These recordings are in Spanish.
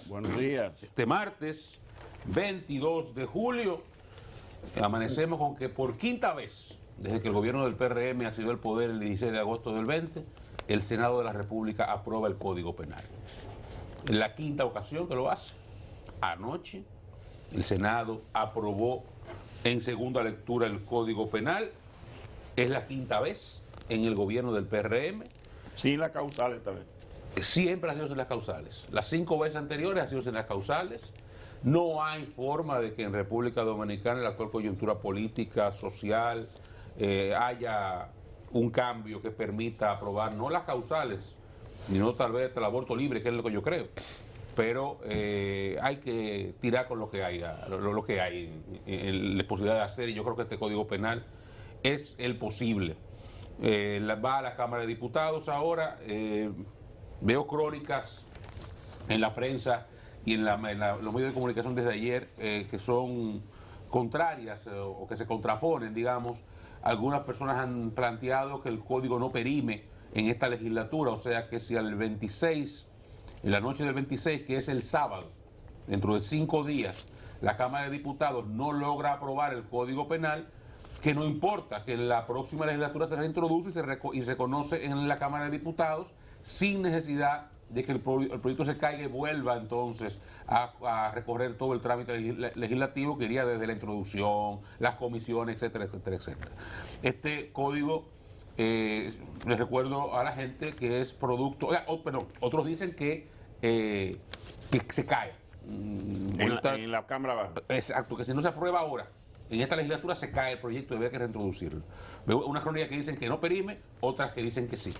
Buenos días. Este martes 22 de julio amanecemos con que por quinta vez, desde que el gobierno del PRM accedió al poder el 16 de agosto del 20, el Senado de la República aprueba el Código Penal. Es la quinta ocasión que lo hace. Anoche el Senado aprobó en segunda lectura el Código Penal. Es la quinta vez en el gobierno del PRM. Sin la causal esta vez. Siempre ha sido sin las causales. Las 5 veces anteriores ha sido sin las causales. No hay forma de que en República Dominicana, en la actual coyuntura política, social, haya un cambio que permita aprobar, no las causales, sino tal vez el aborto libre, que es lo que yo creo. Pero hay que tirar con lo que haya, lo que hay en la posibilidad de hacer, y yo creo que este Código Penal es el posible. Va a la Cámara de Diputados ahora. Veo crónicas en la prensa y en los medios de comunicación desde ayer que son contrarias o que se contraponen, digamos. Algunas personas han planteado que el código no perime en esta legislatura, o sea que si al 26, en la noche del 26, que es el sábado, dentro de 5 días, la Cámara de Diputados no logra aprobar el Código Penal, que no importa, que en la próxima legislatura se reintroduce y se conoce en la Cámara de Diputados, sin necesidad de que el proyecto se caiga y vuelva entonces a recorrer todo el trámite legislativo que iría desde la introducción, las comisiones, etcétera, etcétera, etcétera. Este código, les recuerdo a la gente que es producto, perdón, otros dicen que se cae. En la Cámara Baja. Exacto, que si no se aprueba ahora, en esta legislatura se cae el proyecto y habría que reintroducirlo. Veo unas crónicas que dicen que no perime, otras que dicen que sí.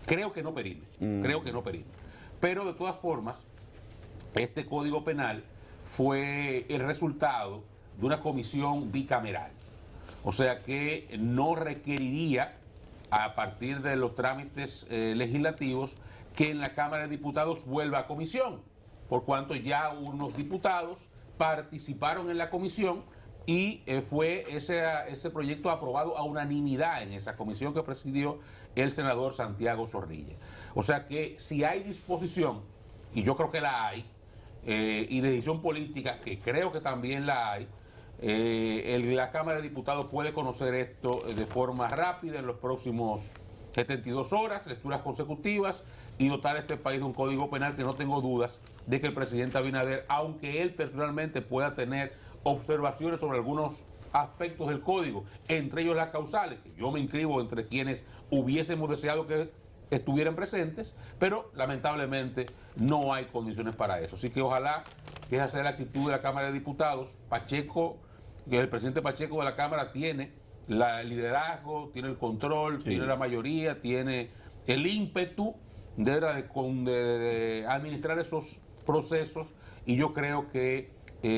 Creo que no perime, Pero de todas formas, este Código Penal fue el resultado de una comisión bicameral. O sea que no requeriría, a partir de los trámites legislativos, que en la Cámara de Diputados vuelva a comisión, por cuanto ya unos diputados participaron en la comisión y fue ese proyecto aprobado a unanimidad en esa comisión que presidió el senador Santiago Zorrilla. O sea que si hay disposición, y yo creo que la hay, y decisión política, que creo que también la hay, la Cámara de Diputados puede conocer esto de forma rápida en los próximos 72 horas, lecturas consecutivas, y dotar a este país de un Código Penal que no tengo dudas de que el presidente Abinader, aunque él personalmente pueda tener observaciones sobre algunos aspectos del código, entre ellos las causales, que yo me inscribo entre quienes hubiésemos deseado que estuvieran presentes, pero lamentablemente no hay condiciones para eso. Así que ojalá que esa sea la actitud de la Cámara de Diputados. Pacheco, que el presidente Pacheco de la Cámara tiene el liderazgo, tiene el control, tiene la mayoría, tiene el ímpetu de administrar esos procesos, y yo creo que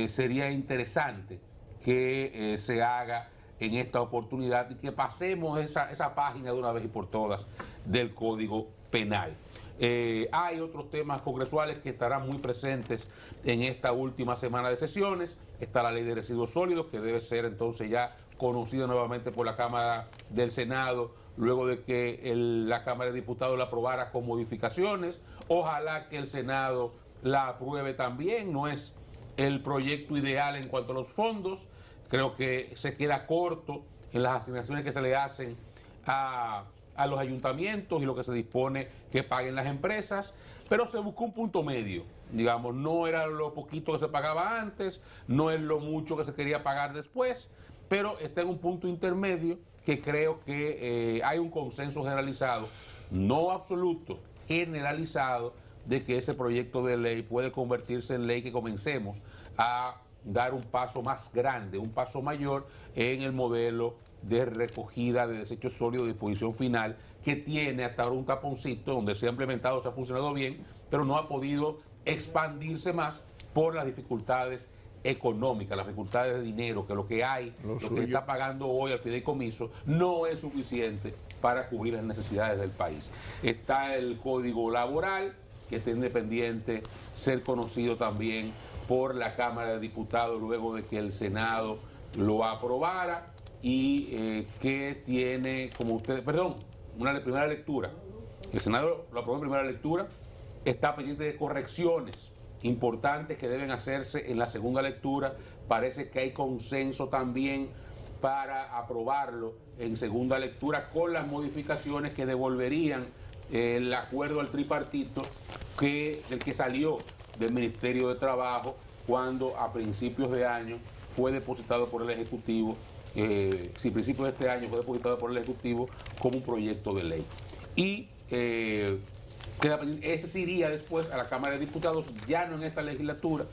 sería interesante que se haga en esta oportunidad y que pasemos esa página de una vez y por todas del Código Penal. Hay otros temas congresuales que estarán muy presentes en esta última semana de sesiones. Está la ley de residuos sólidos, que debe ser entonces ya conocida nuevamente por la Cámara del Senado, luego de que la Cámara de Diputados la aprobara con modificaciones. Ojalá que el Senado la apruebe también. No es el proyecto ideal en cuanto a los fondos. Creo que se queda corto en las asignaciones que se le hacen a los ayuntamientos y lo que se dispone que paguen las empresas, pero se buscó un punto medio, digamos. No era lo poquito que se pagaba antes, no es lo mucho que se quería pagar después, pero está en un punto intermedio que creo que hay un consenso generalizado, no absoluto, generalizado, de que ese proyecto de ley puede convertirse en ley, que comencemos a dar un paso más grande, un paso mayor en el modelo de recogida de desechos sólidos de disposición final, que tiene hasta ahora un taponcito donde se ha implementado, se ha funcionado bien, pero no ha podido expandirse más por las dificultades económicas, las dificultades de dinero, que lo que hay, lo que está pagando hoy al fideicomiso, no es suficiente para cubrir las necesidades del país. Está el Código Laboral, que está independiente, ser conocido también por la Cámara de Diputados luego de que el Senado lo aprobara, y que tiene, como ustedes, una primera lectura. El Senado lo aprobó en primera lectura, está pendiente de correcciones importantes que deben hacerse en la segunda lectura. Parece que hay consenso también para aprobarlo en segunda lectura con las modificaciones que devolverían el acuerdo al tripartito del que salió del Ministerio de Trabajo cuando a principios de año fue depositado por el Ejecutivo, principios de este año fue depositado por el Ejecutivo como un proyecto de ley. Y ese se iría después a la Cámara de Diputados, ya no en esta legislatura,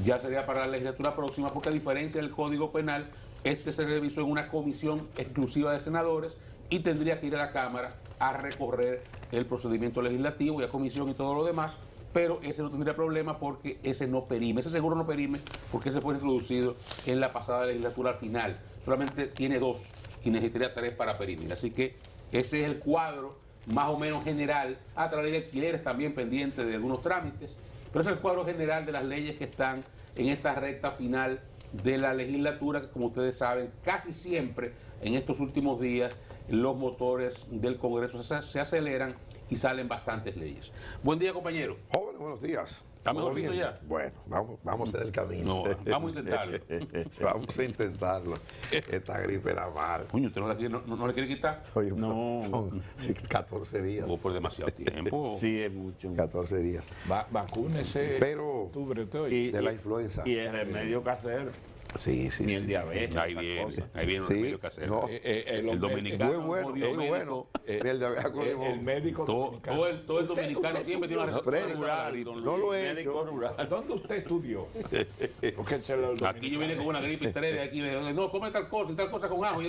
ya sería para la legislatura próxima, porque a diferencia del Código Penal, este se revisó en una comisión exclusiva de senadores y tendría que ir a la Cámara a recorrer el procedimiento legislativo y a comisión y todo lo demás, pero ese no tendría problema porque ese no perime, ese seguro no perime porque ese fue introducido en la pasada legislatura al final, solamente tiene 2 y necesitaría 3 para perimir, así que ese es el cuadro más o menos general, a través de alquileres también pendientes de algunos trámites, pero ese es el cuadro general de las leyes que están en esta recta final de la legislatura, que como ustedes saben, casi siempre en estos últimos días los motores del Congreso se aceleran y salen bastantes leyes. Buen día, compañero. Jóvenes, buenos días. ¿Está mejorcito ya? Bueno, vamos en el camino. No, vamos a intentarlo. Vamos a intentarlo. Esta gripe era mala. Coño, ¿usted no le quiere quitar? Oye, No. son 14 días. O por demasiado tiempo. Sí, es mucho. 14 días. Vacúnese. Pero de la influenza. Y el remedio casero, Sí, sí. ni sí. el diabetes. Ahí esas viene, cosas. ahí viene un Sí, remedio casero. no. El dominicano. Muy bueno, jodido muy médico. bueno. El de abeja con limón. El médico dominicano. Todo el dominicano siempre tiene una Freddy, receta rural. y no lo he Médico hecho. rural. ¿Dónde usted estudió? Porque él se lo Aquí yo vine con una gripe 3 de aquí. No, come tal cosa y tal cosa con ajo.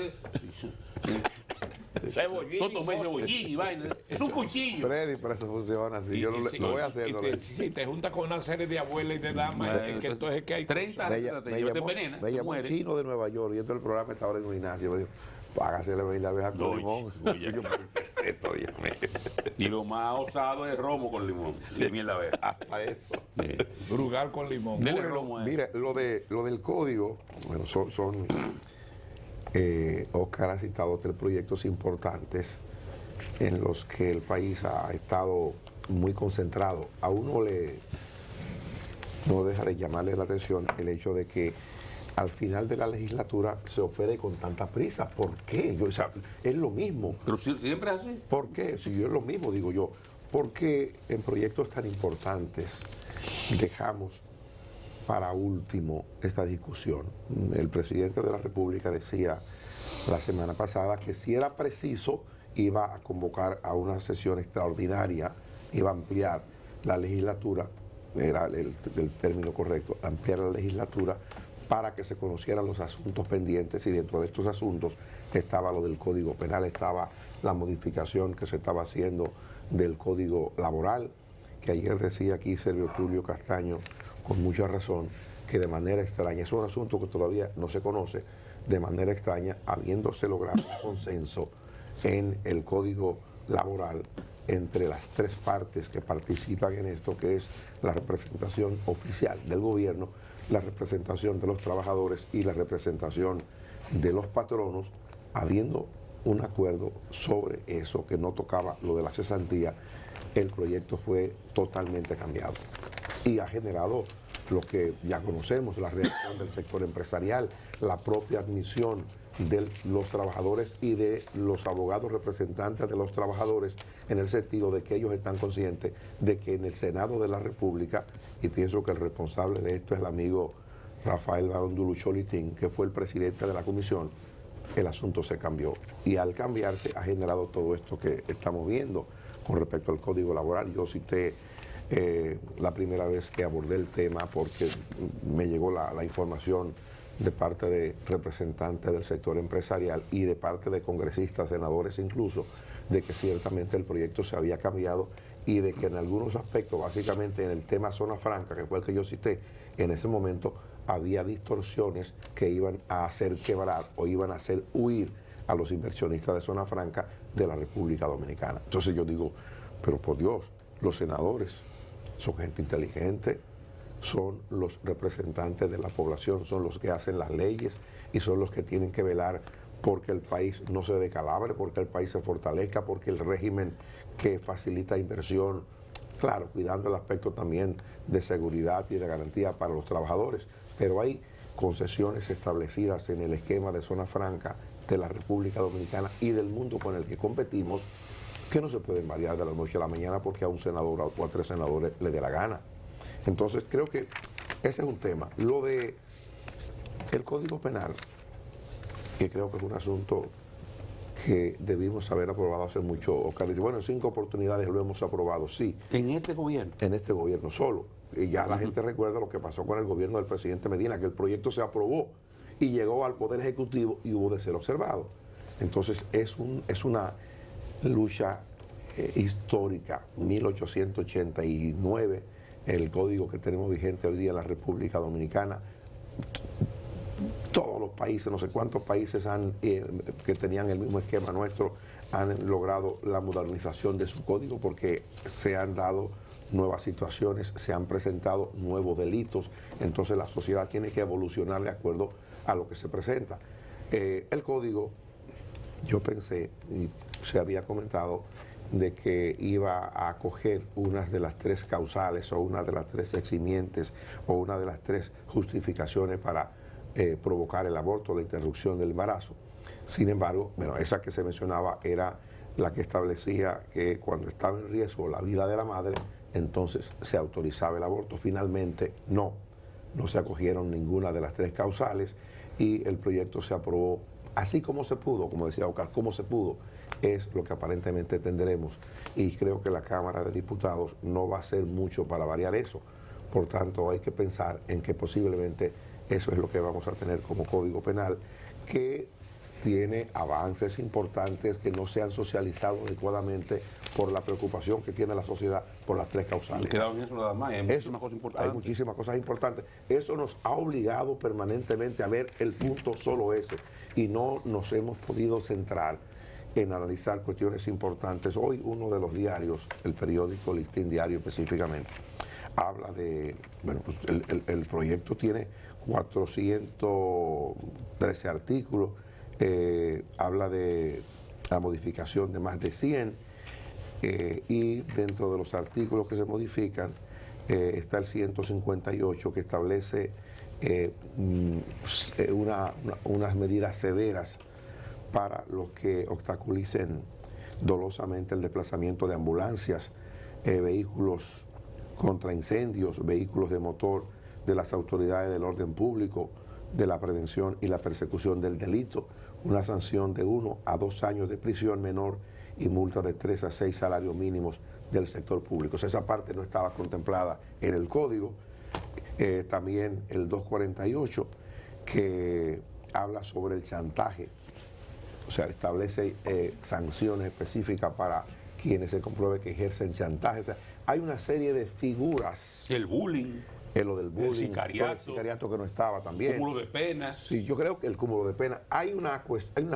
Cebollín, Todo me cebollín y vaina. Es un cuchillo. Freddy, pero eso funciona así. Yo lo voy a hacer. Si te juntas con una serie de abuelas y de damas, es que entonces es que hay 30 Me recetas te envenena. me te llamó un mueres. chino de Nueva York y entonces el programa está ahora en un gimnasio. Me dijo, págase la abeja con Oye, limón. oye. Yo, pero ¿qué es esto, Dios mío? Y lo más osado es romo con limón. Y miel de abeja. Hasta eso. brugal con limón. Dele romo a eso. Mire, lo del código, bueno, son Oscar ha citado 3 proyectos importantes en los que el país ha estado muy concentrado. A uno no deja de llamarle la atención el hecho de que al final de la legislatura se opere con tanta prisa. ¿Por qué? O sea, es lo mismo. Pero siempre es así. ¿Por qué? Si yo es lo mismo, digo yo. Porque en proyectos tan importantes dejamos para último esta discusión. El presidente de la República decía la semana pasada que si era preciso iba a convocar a una sesión extraordinaria, iba a ampliar la legislatura, era el término correcto, ampliar la legislatura para que se conocieran los asuntos pendientes, y dentro de estos asuntos estaba lo del Código Penal, estaba la modificación que se estaba haciendo del Código Laboral, que ayer decía aquí Servio Tulio Castaño con mucha razón, que de manera extraña, es un asunto que todavía no se conoce, de manera extraña, habiéndose logrado un consenso en el Código Laboral entre las 3 partes que participan en esto, que es la representación oficial del gobierno, la representación de los trabajadores y la representación de los patronos, habiendo un acuerdo sobre eso, que no tocaba lo de la cesantía, el proyecto fue totalmente cambiado y ha generado lo que ya conocemos, la reacción del sector empresarial, la propia admisión de los trabajadores y de los abogados representantes de los trabajadores, en el sentido de que ellos están conscientes de que en el Senado de la República, y pienso que el responsable de esto es el amigo Rafael Barón Dulucholitín, que fue el presidente de la comisión, el asunto se cambió. Y al cambiarse ha generado todo esto que estamos viendo con respecto al Código Laboral. Yo cité la primera vez que abordé el tema porque me llegó la información de parte de representantes del sector empresarial y de parte de congresistas, senadores incluso, de que ciertamente el proyecto se había cambiado y de que en algunos aspectos, básicamente en el tema zona franca, que fue el que yo cité, en ese momento había distorsiones que iban a hacer quebrar o iban a hacer huir a los inversionistas de zona franca de la República Dominicana. Entonces yo digo, pero por Dios, los senadores son gente inteligente, son los representantes de la población, son los que hacen las leyes y son los que tienen que velar porque el país no se decalabre, porque el país se fortalezca, porque el régimen que facilita inversión claro, cuidando el aspecto también de seguridad y de garantía para los trabajadores, pero hay concesiones establecidas en el esquema de zona franca de la República Dominicana y del mundo con el que competimos, que no se pueden variar de la noche a la mañana porque a un senador o a 3 senadores le dé la gana. Entonces creo que ese es un tema. Lo de el Código Penal, que creo que es un asunto que debimos haber aprobado hace mucho. Bueno, en 5 oportunidades lo hemos aprobado, sí. ¿En este gobierno? En este gobierno solo. Y ya la gente recuerda lo que pasó con el gobierno del presidente Medina, que el proyecto se aprobó y llegó al Poder Ejecutivo y hubo de ser observado. Entonces es una lucha histórica. 1889, el código que tenemos vigente hoy día en la República Dominicana. Todos los países, no sé cuántos países que tenían el mismo esquema nuestro, han logrado la modernización de su código porque se han dado nuevas situaciones, se han presentado nuevos delitos, entonces la sociedad tiene que evolucionar de acuerdo a lo que se presenta. El código, yo pensé, y se había comentado, de que iba a acoger una de las 3 causales o una de las 3 eximientes o una de las 3 justificaciones para provocar el aborto, la interrupción del embarazo. Sin embargo, bueno, esa que se mencionaba era la que establecía que cuando estaba en riesgo la vida de la madre, entonces se autorizaba el aborto. Finalmente no se acogieron ninguna de las 3 causales y el proyecto se aprobó así como se pudo, como decía Oscar, como se pudo, es lo que aparentemente tendremos. Y creo que la Cámara de Diputados no va a hacer mucho para variar eso. Por tanto, hay que pensar en que posiblemente eso es lo que vamos a tener como Código Penal, que tiene avances importantes que no se han socializado adecuadamente por la preocupación que tiene la sociedad por las 3 causales. Quedado en eso nada más, hay muchísimas cosas importantes. Hay muchísimas cosas importantes. Eso nos ha obligado permanentemente a ver el punto solo ese y no nos hemos podido centrar en analizar cuestiones importantes. Hoy uno de los diarios, el periódico Listín Diario específicamente, habla de, bueno, pues el proyecto tiene 413 artículos, habla de la modificación de más de 100 y dentro de los artículos que se modifican está el 158 que establece unas medidas severas para los que obstaculicen dolosamente el desplazamiento de ambulancias, vehículos contra incendios, vehículos de motor de las autoridades del orden público, de la prevención y la persecución del delito, una sanción de 1 a 2 años de prisión menor y multa de 3 a 6 salarios mínimos del sector público. O sea, esa parte no estaba contemplada en el código. También el 248, que habla sobre el chantaje, o sea, establece sanciones específicas para quienes se compruebe que ejercen chantaje. O sea, hay una serie de figuras. El bullying. Lo del bullying, el sicariato que no estaba también. Cúmulo de penas. Sí, yo creo que el cúmulo de penas. Hay una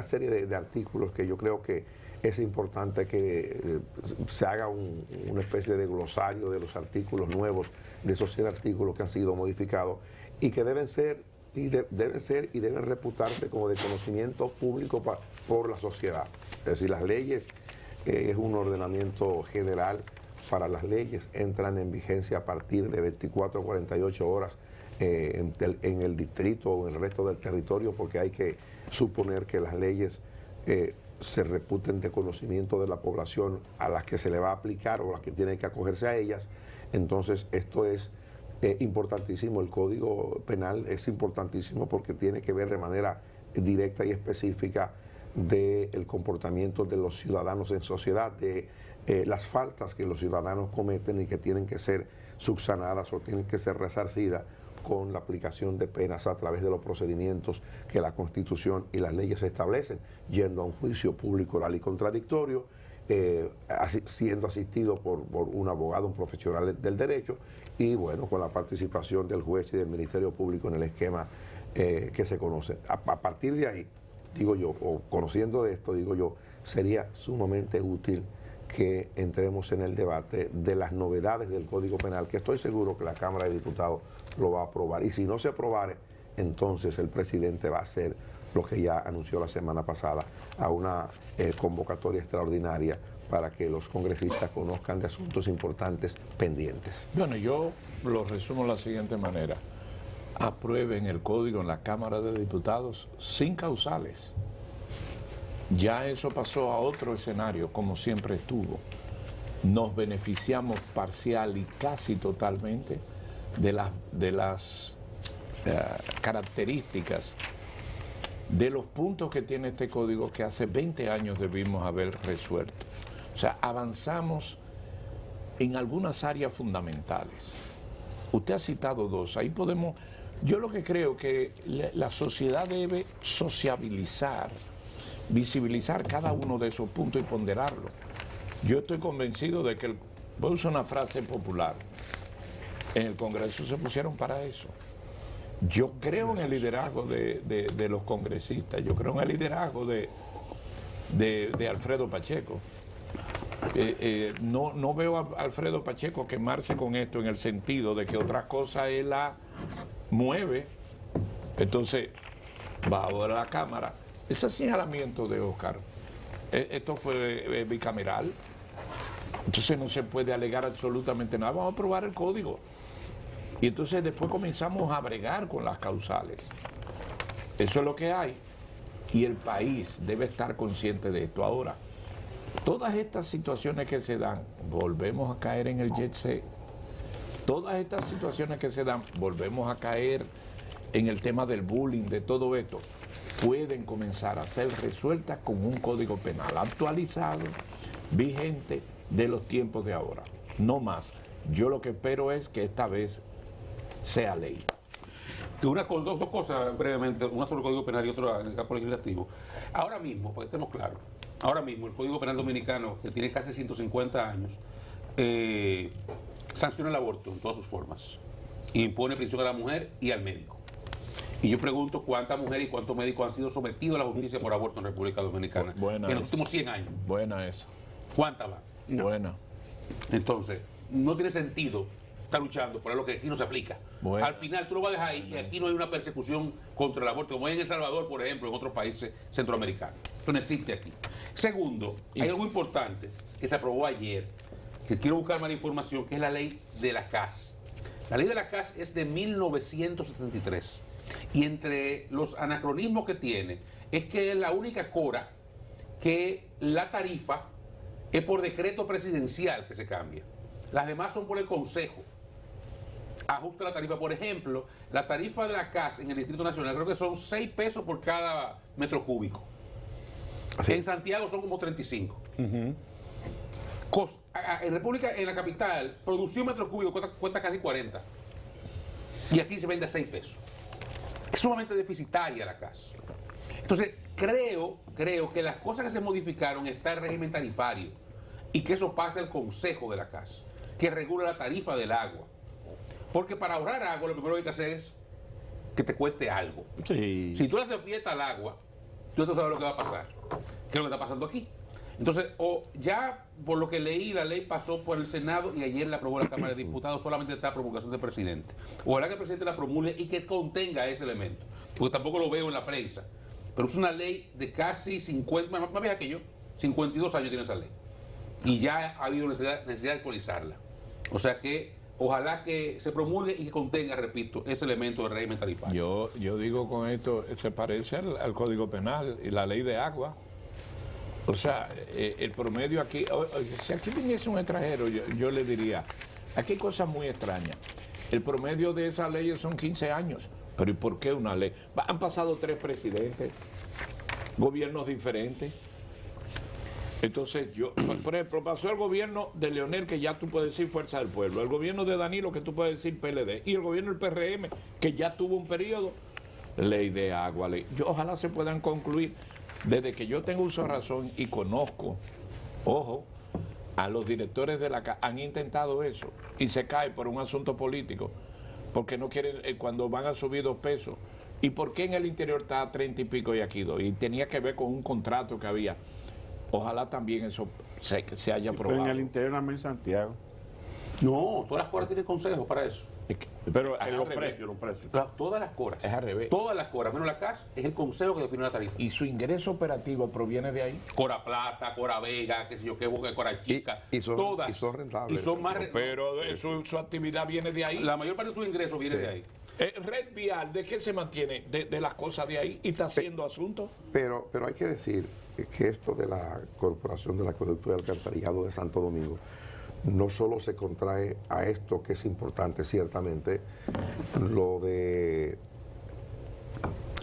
serie de artículos que yo creo que es importante que se haga una especie de glosario de los artículos nuevos, de esos 100 artículos que han sido modificados y que deben ser y deben reputarse como de conocimiento público por la sociedad. Es decir, las leyes es un ordenamiento general. Para las leyes entran en vigencia a partir de 24 a 48 horas en el distrito o en el resto del territorio, porque hay que suponer que las leyes se reputen de conocimiento de la población a las que se le va a aplicar o a las que tiene que acogerse a ellas. Entonces esto es importantísimo. El Código Penal es importantísimo porque tiene que ver de manera directa y específica del comportamiento de los ciudadanos en sociedad, de las faltas que los ciudadanos cometen y que tienen que ser subsanadas o tienen que ser resarcidas con la aplicación de penas a través de los procedimientos que la Constitución y las leyes establecen, yendo a un juicio público, oral y contradictorio, siendo asistido por un abogado, un profesional del derecho, y bueno, con la participación del juez y del Ministerio Público en el esquema que se conoce. A partir de ahí, digo yo, o conociendo de esto, digo yo, sería sumamente útil que entremos en el debate de las novedades del Código Penal, que estoy seguro que la Cámara de Diputados lo va a aprobar. Y si no se aprobare, entonces el presidente va a hacer lo que ya anunció la semana pasada, a una convocatoria extraordinaria para que los congresistas conozcan de asuntos importantes pendientes. Bueno, yo lo resumo de la siguiente manera. Aprueben el código en la Cámara de Diputados sin causales. Ya eso pasó a otro escenario, como siempre estuvo. Nos beneficiamos parcial y casi totalmente de las características, de los puntos que tiene este código que hace 20 años debimos haber resuelto. O sea, avanzamos en algunas áreas fundamentales. Usted ha citado dos, ahí podemos... Yo lo que creo que la sociedad debe sociabilizar, visibilizar cada uno de esos puntos y ponderarlo. Yo estoy convencido de que, voy a usar una frase popular, en el Congreso se pusieron para eso. Yo creo en el liderazgo de los congresistas, yo creo en el liderazgo de Alfredo Pacheco. No veo a Alfredo Pacheco quemarse con esto en el sentido de que otra cosa él la mueve, entonces va ahora a la Cámara. Ese señalamiento de Oscar, esto fue bicameral, entonces no se puede alegar absolutamente nada, vamos a aprobar el código. Y entonces después comenzamos a bregar con las causales. Eso es lo que hay. Y el país debe estar consciente de esto. Ahora, todas estas situaciones que se dan, volvemos a caer en el jet set. Todas estas situaciones que se dan, volvemos a caer en el tema del bullying, de todo esto, pueden comenzar a ser resueltas con un código penal actualizado, vigente, de los tiempos de ahora. No más. Yo lo que espero es que esta vez sea ley. Dos cosas brevemente, una sobre el Código Penal y otra en el campo legislativo. Ahora mismo, para que estemos claros, ahora mismo el Código Penal dominicano, que tiene casi 150 años, sanciona el aborto en todas sus formas. Y impone prisión a la mujer y al médico. Y yo pregunto cuántas mujeres y cuántos médicos han sido sometidos a la justicia por aborto en República Dominicana en los últimos 100 años. Buena esa. ¿Cuántas van? No. Buena. Entonces, no tiene sentido estar luchando por algo que aquí no se aplica. Bueno. Al final tú lo vas a dejar ahí y aquí no hay una persecución contra el aborto, como hay en El Salvador, por ejemplo, en otros países centroamericanos. Esto no existe aquí. Segundo, hay algo importante que se aprobó ayer, que quiero buscar más información, que es la ley de la CAS. La ley de la CAS es de 1973. Y entre los anacronismos que tiene, es que es la única cora que la tarifa es por decreto presidencial que se cambia. Las demás son por el Consejo. Ajusta la tarifa. Por ejemplo, la tarifa de la CAS en el Distrito Nacional creo que son 6 pesos por cada metro cúbico. Así. En Santiago son como 35. En República, en la capital, producir un metro cúbico cuesta casi 40. Y aquí se vende a 6 pesos. Es sumamente deficitaria la CAS. Entonces, creo que las cosas que se modificaron está el régimen tarifario y que eso pase al Consejo de la CAS, que regula la tarifa del agua. Porque para ahorrar agua lo primero que hay que hacer es que te cueste algo. Sí. Si tú le haces fiesta al agua, tú no sabes lo que va a pasar. ¿Qué es lo que está pasando aquí? Entonces, ya por lo que leí, la ley pasó por el Senado y ayer la aprobó la Cámara de Diputados, solamente está a promulgación del presidente. Ojalá que el presidente la promulgue y que contenga ese elemento, porque tampoco lo veo en la prensa. Pero es una ley de casi 50, más vieja que yo, 52 años tiene esa ley. Y ya ha habido necesidad de actualizarla. O sea que ojalá que se promulgue y que contenga, repito, ese elemento del régimen tarifario. Yo digo con esto, se parece al Código Penal y la ley de agua. O sea, el promedio aquí, si aquí viniese un extranjero, yo le diría, aquí hay cosas muy extrañas. El promedio de esas leyes son 15 años. Pero ¿y por qué una ley? Han pasado 3 presidentes, gobiernos diferentes. Entonces, por ejemplo, pasó el gobierno de Leonel, que ya tú puedes decir Fuerza del Pueblo, el gobierno de Danilo, que tú puedes decir PLD, y el gobierno del PRM, que ya tuvo un periodo, ley de agua, ley. Ojalá se puedan concluir. Desde que yo tengo uso de razón y conozco, ojo, a los directores de la CAS, han intentado eso y se cae por un asunto político, porque no quieren, cuando van a subir 2 pesos. ¿Y por qué en el interior está a 30 y pico y aquí 2? Y tenía que ver con un contrato que había. Ojalá también eso se haya Pero aprobado. en el interior, en Santiago. No, todas las coras tienen consejos para eso. Pero Es en al los revés. precios. Todas las coras. Es al revés. Todas las coras, menos la CAS, es el consejo que define la tarifa. Y su ingreso operativo proviene de ahí. Cora Plata, Cora Vega, qué sé yo qué, Cora Chica, y son- todas. y son rentables. Y son más Pero su actividad viene de ahí. la mayor parte de sus ingresos viene de ahí. Red Vial, ¿de qué se mantiene? De las cosas de ahí y está haciendo asuntos. Pero hay que decir que esto de la Corporación del Acueducto y Alcantarillado de Santo Domingo no solo se contrae a esto, que es importante ciertamente, lo de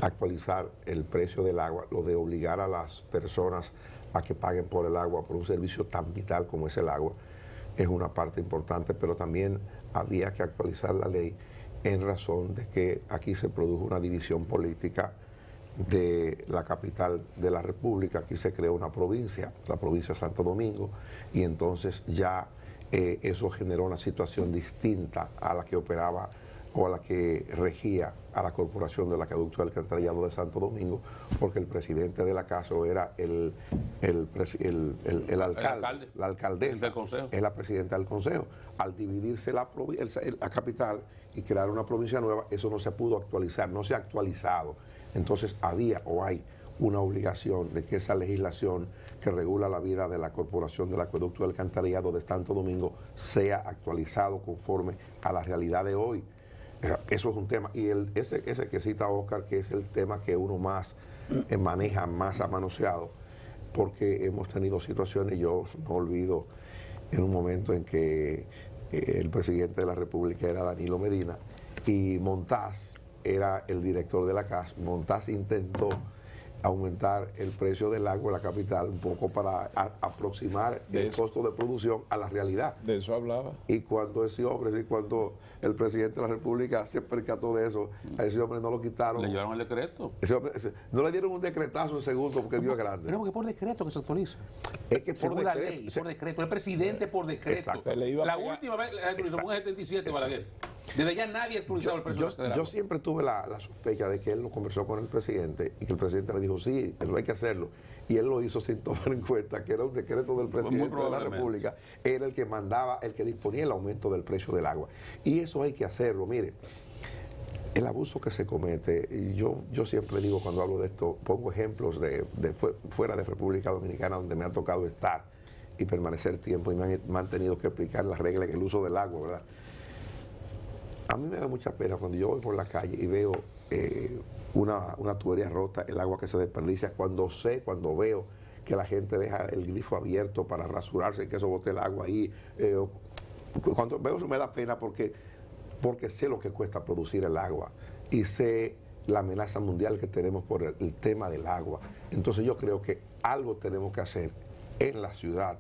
actualizar el precio del agua, lo de obligar a las personas a que paguen por el agua, por un servicio tan vital como es el agua, es una parte importante, pero también había que actualizar la ley en razón de que aquí se produjo una división política de la capital de la República. Aquí se creó una provincia, la provincia de Santo Domingo, y entonces ya eso generó una situación distinta a la que operaba o a la que regía a la Corporación del Acueducto y Alcantarillado de Santo Domingo, porque el presidente de la casa era el alcalde, la alcaldesa, del consejo. es la presidenta del consejo. Al dividirse la capital y crear una provincia nueva, eso no se pudo actualizar, no se ha actualizado. Entonces había o hay una obligación de que esa legislación que regula la vida de la Corporación del Acueducto y Alcantarillado de Santo Domingo sea actualizado conforme a la realidad de hoy. Eso es un tema. Y ese que cita Oscar, que es el tema que uno más maneja, más ha manoseado, porque hemos tenido situaciones, yo no olvido en un momento en que el presidente de la República era Danilo Medina y Montaz era el director de la CAS. Montaz intentó aumentar el precio del agua en la capital un poco para aproximar el costo de producción a la realidad. De eso hablaba. Y cuando ese hombre, cuando el presidente de la República se percató de eso, a ese hombre no lo quitaron. Le llevaron el decreto. No le dieron un decretazo en segundo porque vio grande. Pero porque por decreto que se actualiza. Es que por Según la decreto. ley, por decreto. El presidente por decreto. Exacto. Se le iba a La pegar. última vez la actualizó fue en el 77, Balaguer. Desde ya nadie ha actualizado el precio del agua. Yo siempre tuve la sospecha de que él lo conversó con el presidente y que el presidente le dijo, sí, eso hay que hacerlo. Y él lo hizo sin tomar en cuenta que era un decreto del presidente de la probablemente. República, era el que mandaba, el que disponía el aumento del precio del agua. Y eso hay que hacerlo. Mire, el abuso que se comete, y yo siempre digo cuando hablo de esto, pongo ejemplos de fuera de República Dominicana donde me ha tocado estar y permanecer tiempo y me han tenido que explicar las reglas en el uso del agua, ¿verdad? A mí me da mucha pena cuando yo voy por la calle y veo una tubería rota, el agua que se desperdicia, cuando veo que la gente deja el grifo abierto para rasurarse y que eso bote el agua ahí. Cuando veo eso me da pena porque sé lo que cuesta producir el agua y sé la amenaza mundial que tenemos por el tema del agua. Entonces yo creo que algo tenemos que hacer en la ciudad,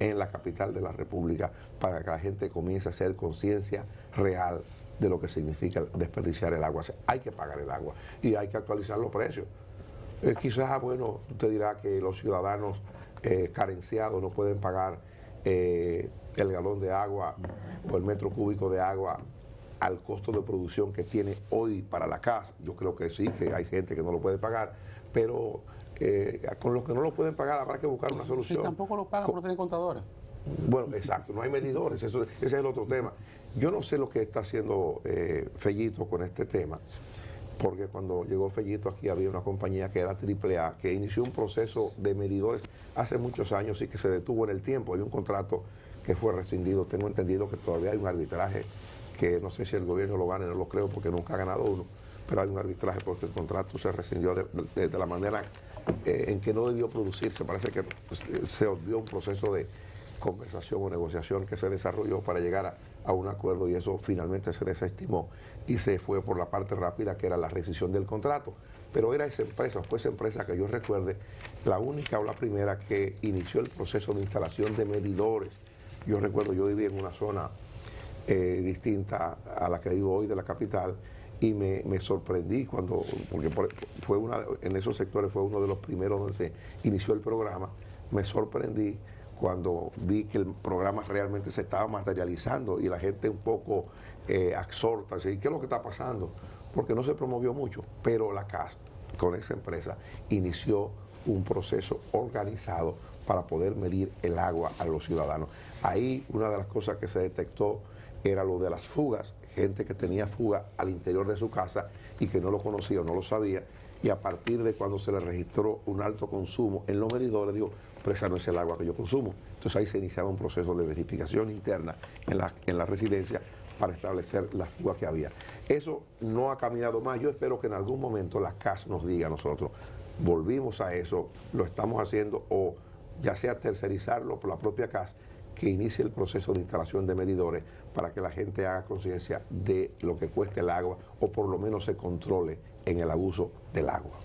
en la capital de la República, para que la gente comience a hacer conciencia real de lo que significa desperdiciar el agua. O sea, hay que pagar el agua y hay que actualizar los precios. Quizás, bueno, usted dirá que los ciudadanos carenciados no pueden pagar el galón de agua o el metro cúbico de agua al costo de producción que tiene hoy para la casa. Yo creo que sí, que hay gente que no lo puede pagar, pero con los que no lo pueden pagar habrá que buscar una solución. Y tampoco lo pagan por tener contadores. Bueno, exacto, no hay medidores, ese es el otro tema. Yo no sé lo que está haciendo Fellito con este tema, porque cuando llegó Fellito aquí había una compañía que era AAA, que inició un proceso de medidores hace muchos años y que se detuvo en el tiempo. Hay un contrato que fue rescindido, tengo entendido que todavía hay un arbitraje, que no sé si el gobierno lo gane, no lo creo porque nunca ha ganado uno, pero hay un arbitraje porque el contrato se rescindió de la manera en que no debió producirse. Parece que se obvió un proceso de conversación o negociación que se desarrolló para llegar a un acuerdo y eso finalmente se desestimó y se fue por la parte rápida que era la rescisión del contrato. Pero era esa empresa, fue esa empresa que yo recuerde, la única o la primera que inició el proceso de instalación de medidores. Yo recuerdo, yo vivía en una zona distinta a la que vivo hoy de la capital y me sorprendí cuando, porque en esos sectores fue uno de los primeros donde se inició el programa, me sorprendí cuando vi que el programa realmente se estaba materializando y la gente un poco absorta, ¿sí? ¿Qué es lo que está pasando? Porque no se promovió mucho, pero la CAS, con esa empresa, inició un proceso organizado para poder medir el agua a los ciudadanos. Ahí una de las cosas que se detectó era lo de las fugas gente que tenía fuga al interior de su casa y que no lo conocía o no lo sabía, y a partir de cuando se le registró un alto consumo en los medidores, dijo, pero esa no es el agua que yo consumo. Entonces ahí se iniciaba un proceso de verificación interna en la residencia para establecer la fuga que había. Eso no ha caminado más. Yo espero que en algún momento la CAS nos diga a nosotros, volvimos a eso, lo estamos haciendo, o ya sea tercerizarlo por la propia CAS, que inicie el proceso de instalación de medidores para que la gente haga conciencia de lo que cuesta el agua o por lo menos se controle en el abuso del agua.